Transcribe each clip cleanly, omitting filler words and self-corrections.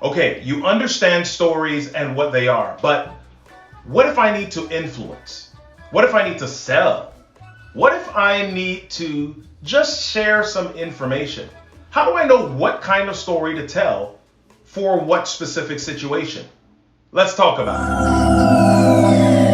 Okay, you understand stories and what they are, but what if I need to influence? What if I need to sell? What if I need to just share some information? How do I know what kind of story to tell for what specific situation? Let's talk about it.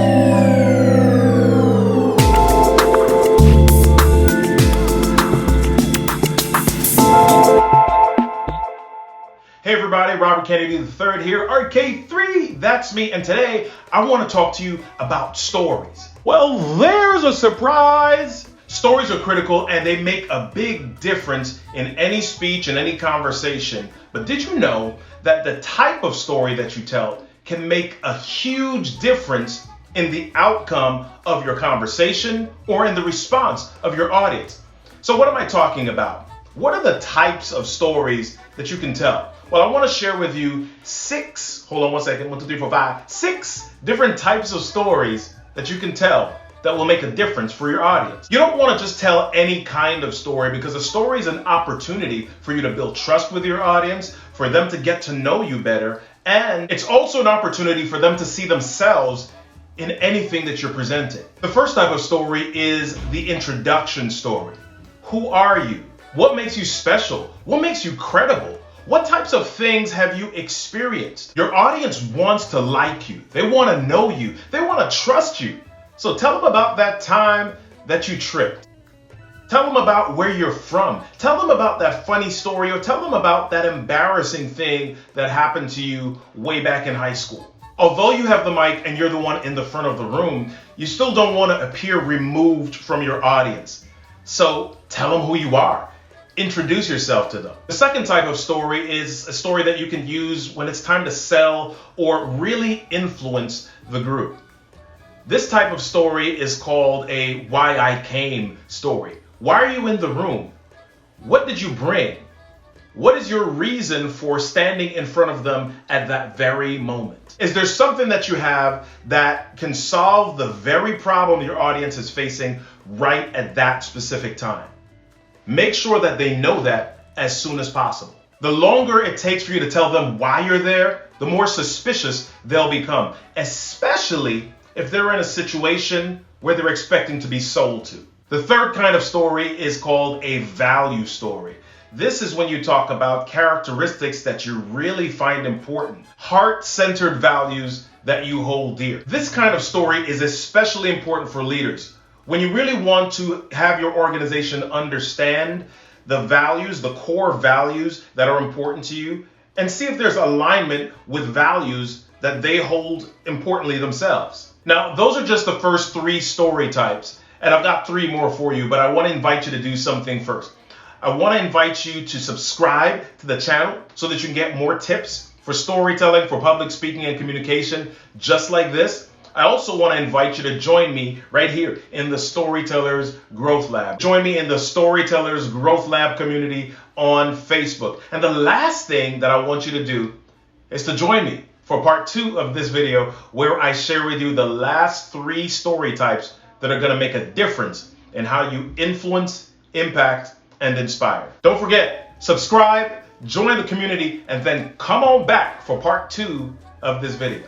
Hey everybody, Robert Kennedy III here, RK3, that's me, and today I want to talk to you about stories. Well, there's a surprise! Stories are critical and they make a big difference in any speech and any conversation. But did you know that the type of story that you tell can make a huge difference in the outcome of your conversation or in the response of your audience? So what am I talking about? What are the types of stories that you can tell? Well, I want to share with you six different types of stories that you can tell that will make a difference for your audience. You don't want to just tell any kind of story, because a story is an opportunity for you to build trust with your audience, for them to get to know you better, and it's also an opportunity for them to see themselves in anything that you're presenting. The first type of story is the introduction story. Who are you? What makes you special? What makes you credible? What types of things have you experienced? Your audience wants to like you. They want to know you. They want to trust you. So tell them about that time that you tripped. Tell them about where you're from. Tell them about that funny story, or tell them about that embarrassing thing that happened to you way back in high school. Although you have the mic and you're the one in the front of the room, you still don't want to appear removed from your audience. So tell them who you are. Introduce yourself to them. The second type of story is a story that you can use when it's time to sell or really influence the group. This type of story is called a why I came story. Why are you in the room? What did you bring? What is your reason for standing in front of them at that very moment? Is there something that you have that can solve the very problem your audience is facing right at that specific time? Make sure that they know that as soon as possible. The longer it takes for you to tell them why you're there, the more suspicious they'll become, especially if they're in a situation where they're expecting to be sold to. The third kind of story is called a value story. This is when you talk about characteristics that you really find important, heart-centered values that you hold dear. This kind of story is especially important for leaders. When you really want to have your organization understand the values, the core values that are important to you, and see if there's alignment with values that they hold importantly themselves. Now, those are just the first three story types, and I've got three more for you, but I want to invite you to do something first. I want to invite you to subscribe to the channel so that you can get more tips for storytelling, for public speaking and communication, just like this. I also want to invite you to join me right here in the Storytellers Growth Lab. Join me in the Storytellers Growth Lab community on Facebook. And the last thing that I want you to do is to join me for part 2 of this video, where I share with you the last 3 story types that are going to make a difference in how you influence, impact, and inspire. Don't forget, subscribe, join the community, and then come on back for part 2 of this video.